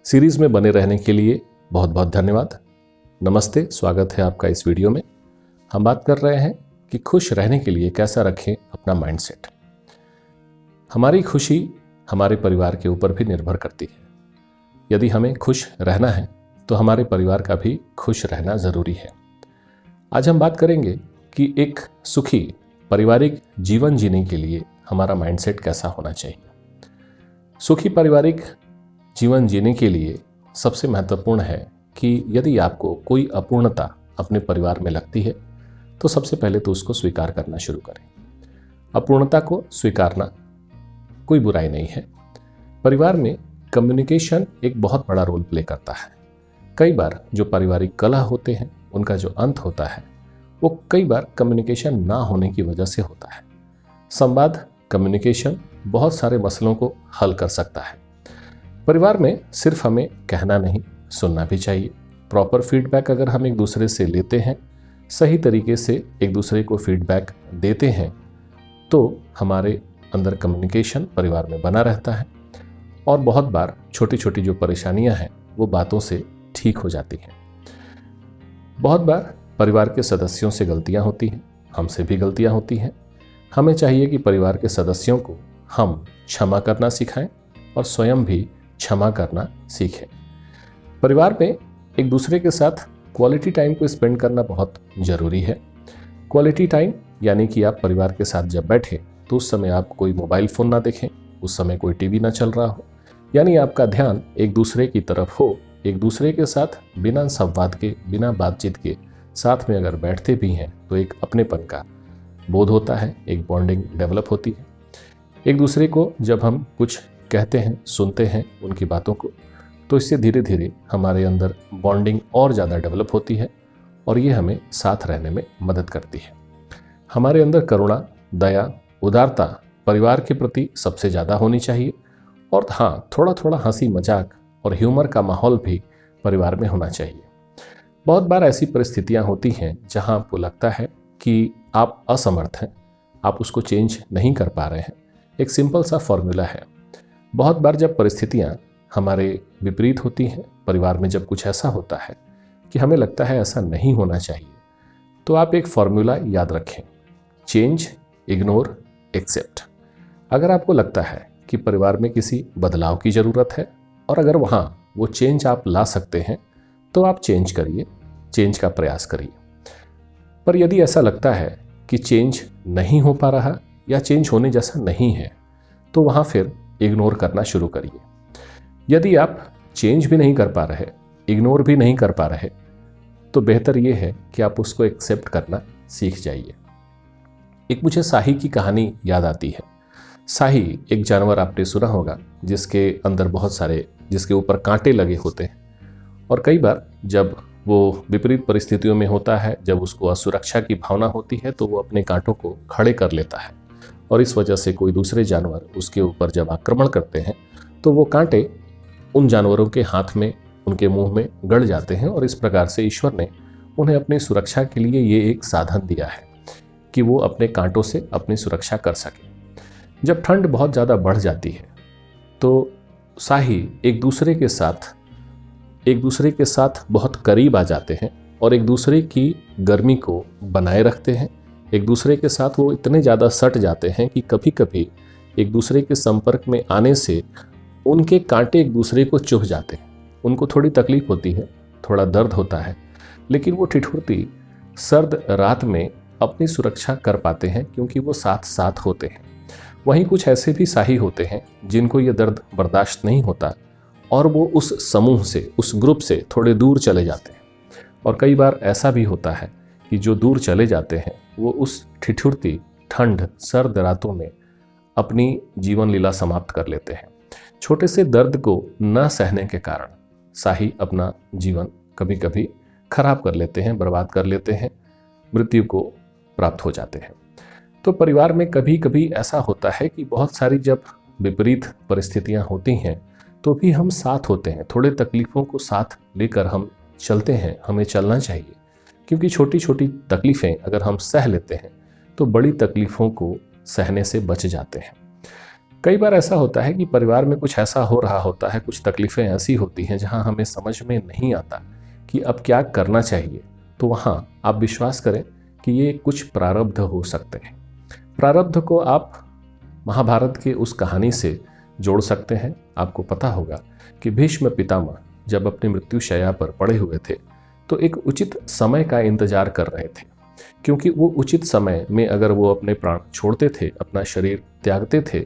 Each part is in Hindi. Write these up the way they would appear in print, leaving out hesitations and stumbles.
सीरीज में बने रहने के लिए बहुत बहुत धन्यवाद। नमस्ते, स्वागत है आपका इस वीडियो में। हम बात कर रहे हैं कि खुश रहने के लिए कैसा रखें अपना माइंडसेट। हमारी खुशी हमारे परिवार के ऊपर भी निर्भर करती है। यदि हमें खुश रहना है तो हमारे परिवार का भी खुश रहना ज़रूरी है। आज हम बात करेंगे कि एक सुखी पारिवारिक जीवन जीने के लिए हमारा माइंडसेट कैसा होना चाहिए। सुखी पारिवारिक जीवन जीने के लिए सबसे महत्वपूर्ण है कि यदि आपको कोई अपूर्णता अपने परिवार में लगती है तो सबसे पहले तो उसको स्वीकार करना शुरू करें। अपूर्णता को स्वीकारना कोई बुराई नहीं है। परिवार में कम्युनिकेशन एक बहुत बड़ा रोल प्ले करता है। कई बार जो पारिवारिक कलह होते हैं उनका जो अंत होता है वो कई बार कम्युनिकेशन ना होने की वजह से होता है। संवाद, कम्युनिकेशन बहुत सारे मसलों को हल कर सकता है। परिवार में सिर्फ हमें कहना नहीं, सुनना भी चाहिए। प्रॉपर फीडबैक अगर हम एक दूसरे से लेते हैं, सही तरीके से एक दूसरे को फीडबैक देते हैं तो हमारे अंदर कम्युनिकेशन परिवार में बना रहता है और बहुत बार छोटी छोटी जो परेशानियां हैं वो बातों से ठीक हो जाती हैं। बहुत बार परिवार के सदस्यों से गलतियां होती हैं, हमसे भी गलतियां होती हैं। हमें चाहिए कि परिवार के सदस्यों को हम क्षमा करना सिखाएं और स्वयं भी क्षमा करना सीखें। परिवार में एक दूसरे के साथ क्वालिटी टाइम को स्पेंड करना बहुत ज़रूरी है। क्वालिटी टाइम यानी कि आप परिवार के साथ जब बैठें तो उस समय आप कोई मोबाइल फ़ोन ना देखें, उस समय कोई टीवी ना चल रहा हो, यानी आपका ध्यान एक दूसरे की तरफ हो। एक दूसरे के साथ बिना संवाद के, बिना बातचीत के साथ में अगर बैठते भी हैं तो एक अपनेपन का बोध होता है, एक बॉन्डिंग डेवलप होती है। एक दूसरे को जब हम कुछ कहते हैं, सुनते हैं उनकी बातों को, तो इससे धीरे धीरे हमारे अंदर बॉन्डिंग और ज़्यादा डेवलप होती है और ये हमें साथ रहने में मदद करती है। हमारे अंदर करुणा, दया, उदारता परिवार के प्रति सबसे ज़्यादा होनी चाहिए और हाँ, थोड़ा थोड़ा हंसी मजाक और ह्यूमर का माहौल भी परिवार में होना चाहिए। बहुत बार ऐसी परिस्थितियाँ होती हैं जहाँ आपको लगता है कि आप असमर्थ हैं, आप उसको चेंज नहीं कर पा रहे हैं। एक सिंपल सा फॉर्मूला है। बहुत बार जब परिस्थितियाँ हमारे विपरीत होती हैं, परिवार में जब कुछ ऐसा होता है कि हमें लगता है ऐसा नहीं होना चाहिए, तो आप एक फॉर्मूला याद रखें: चेंज, इग्नोर, एक्सेप्ट। अगर आपको लगता है कि परिवार में किसी बदलाव की ज़रूरत है और अगर वहाँ वो चेंज आप ला सकते हैं तो आप चेंज करिए, चेंज का प्रयास करिए। पर यदि ऐसा लगता है कि चेंज नहीं हो पा रहा या चेंज होने जैसा नहीं है तो वहाँ फिर इग्नोर करना शुरू करिए। यदि आप चेंज भी नहीं कर पा रहे, इग्नोर भी नहीं कर पा रहे, तो बेहतर ये है कि आप उसको एक्सेप्ट करना सीख जाइए। एक मुझे साही की कहानी याद आती है। साही एक जानवर आपने सुना होगा जिसके अंदर बहुत सारे, जिसके ऊपर कांटे लगे होते हैं और कई बार जब वो विपरीत परिस्थितियों में होता है, जब उसको असुरक्षा की भावना होती है तो वो अपने कांटों को खड़े कर लेता है और इस वजह से कोई दूसरे जानवर उसके ऊपर जब आक्रमण करते हैं तो वो कांटे उन जानवरों के हाथ में, उनके मुंह में गड़ जाते हैं और इस प्रकार से ईश्वर ने उन्हें अपनी सुरक्षा के लिए ये एक साधन दिया है कि वो अपने कांटों से अपनी सुरक्षा कर सके। जब ठंड बहुत ज़्यादा बढ़ जाती है तो साही एक दूसरे के साथ बहुत करीब आ जाते हैं और एक दूसरे की गर्मी को बनाए रखते हैं। एक दूसरे के साथ वो इतने ज़्यादा सट जाते हैं कि कभी कभी एक दूसरे के संपर्क में आने से उनके कांटे एक दूसरे को चुभ जाते हैं। उनको थोड़ी तकलीफ होती है, थोड़ा दर्द होता है, लेकिन वो ठिठुरती सर्द रात में अपनी सुरक्षा कर पाते हैं क्योंकि वो साथ साथ होते हैं। वहीं कुछ ऐसे भी साही होते हैं जिनको ये दर्द बर्दाश्त नहीं होता और वो उस समूह से, उस ग्रुप से थोड़े दूर चले जाते हैं। और कई बार ऐसा भी होता है कि जो दूर चले जाते हैं वो उस ठिठुरती ठंड सर्द रातों में अपनी जीवन लीला समाप्त कर लेते हैं। छोटे से दर्द को न सहने के कारण साही अपना जीवन कभी कभी खराब कर लेते हैं, बर्बाद कर लेते हैं, मृत्यु को प्राप्त हो जाते हैं। तो परिवार में कभी कभी ऐसा होता है कि बहुत सारी जब विपरीत परिस्थितियां होती हैं तो भी हम साथ होते हैं। थोड़े तकलीफ़ों को साथ लेकर हम चलते हैं, हमें चलना चाहिए क्योंकि छोटी छोटी तकलीफ़ें अगर हम सह लेते हैं तो बड़ी तकलीफ़ों को सहने से बच जाते हैं। कई बार ऐसा होता है कि परिवार में कुछ ऐसा हो रहा होता है, कुछ तकलीफ़ें ऐसी होती हैं जहां हमें समझ में नहीं आता कि अब क्या करना चाहिए। तो वहां आप विश्वास करें कि ये कुछ प्रारब्ध हो सकते हैं। प्रारब्ध को आप महाभारत के उस कहानी से जोड़ सकते हैं। आपको पता होगा कि भीष्म पितामह जब अपनी मृत्युशैया पर पड़े हुए थे तो एक उचित समय का इंतजार कर रहे थे, क्योंकि वो उचित समय में अगर वो अपने प्राण छोड़ते थे, अपना शरीर त्यागते थे,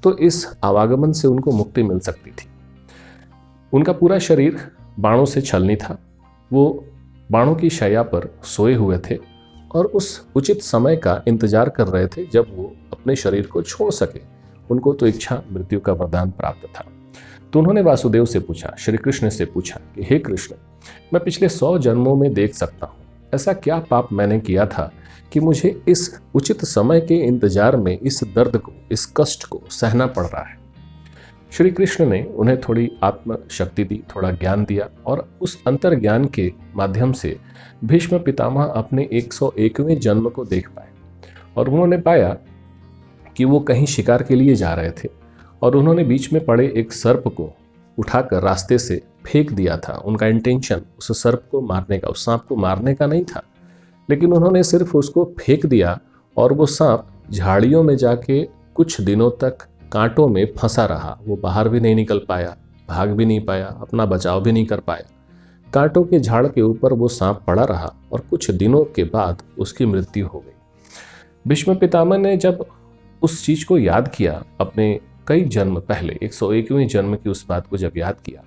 तो इस आवागमन से उनको मुक्ति मिल सकती थी। उनका पूरा शरीर बाणों से छलनी था। वो बाणों की शैया पर सोए हुए थे और उस उचित समय का इंतजार कर रहे थे जब वो अपने शरीर को छोड़ सके। उनको तो इच्छा मृत्यु का वरदान प्राप्त था। तो उन्होंने वासुदेव से पूछा, श्री कृष्ण से पूछा कि हे कृष्ण, मैं पिछले 100 जन्मों में देख सकता हूँ ऐसा क्या पाप मैंने किया था कि मुझे इस उचित समय के इंतजार में इस दर्द को, इस कष्ट को सहना पड़ रहा है। श्री कृष्ण ने उन्हें थोड़ी आत्म शक्ति दी, थोड़ा ज्ञान दिया और उस अंतर ज्ञान के माध्यम से भीष्म पितामह अपने 101वें जन्म को देख पाए। और उन्होंने पाया कि वो कहीं शिकार के लिए जा रहे थे और उन्होंने बीच में पड़े एक सर्प को उठाकर रास्ते से फेंक दिया था। उनका इंटेंशन उस सर्प को मारने का, उस सांप को मारने का नहीं था, लेकिन उन्होंने सिर्फ उसको फेंक दिया और वो सांप झाड़ियों में जाके कुछ दिनों तक कांटों में फंसा रहा। वो बाहर भी नहीं निकल पाया, भाग भी नहीं पाया, अपना बचाव भी नहीं कर पाया। कांटों के झाड़ के ऊपर वो सांप पड़ा रहा और कुछ दिनों के बाद उसकी मृत्यु हो गई। भीष्म पितामह ने जब उस चीज को याद किया, अपने कई जन्म पहले 101वें जन्म की उस बात को जब याद किया,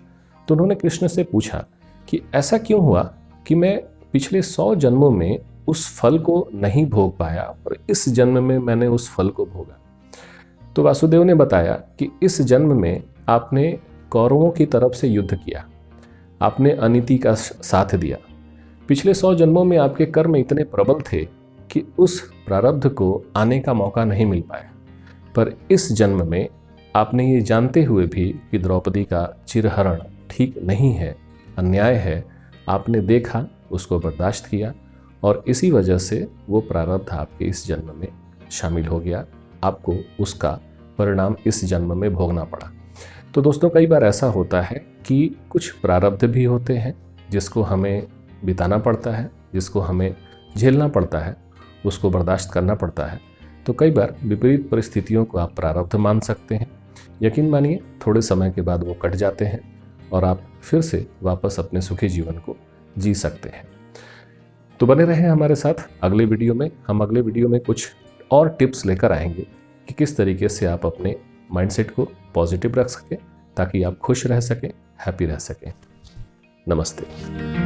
तो उन्होंने कृष्ण से पूछा कि ऐसा क्यों हुआ कि मैं पिछले 100 जन्मों में उस फल को नहीं भोग पाया और इस जन्म में मैंने उस फल को भोगा। तो वासुदेव ने बताया कि इस जन्म में आपने कौरवों की तरफ से युद्ध किया, आपने अनीति का साथ दिया। पिछले 100 जन्मों में आपके कर्म इतने प्रबल थे कि उस प्रारब्ध को आने का मौका नहीं मिल पाया, पर इस जन्म में आपने ये जानते हुए भी कि द्रौपदी का चिरहरण ठीक नहीं है, अन्याय है, आपने देखा, उसको बर्दाश्त किया और इसी वजह से वो प्रारब्ध आपके इस जन्म में शामिल हो गया। आपको उसका परिणाम इस जन्म में भोगना पड़ा। तो दोस्तों, कई बार ऐसा होता है कि कुछ प्रारब्ध भी होते हैं जिसको हमें बिताना पड़ता है, जिसको हमें झेलना पड़ता है, उसको बर्दाश्त करना पड़ता है। तो कई बार विपरीत परिस्थितियों को आप प्रारब्ध मान सकते हैं। यकीन मानिए, थोड़े समय के बाद वो कट जाते हैं और आप फिर से वापस अपने सुखी जीवन को जी सकते हैं। तो बने रहें हमारे साथ। अगले वीडियो में हम अगले वीडियो में कुछ और टिप्स लेकर आएंगे कि किस तरीके से आप अपने माइंडसेट को पॉजिटिव रख सकें ताकि आप खुश रह सकें, हैप्पी रह सकें। नमस्ते।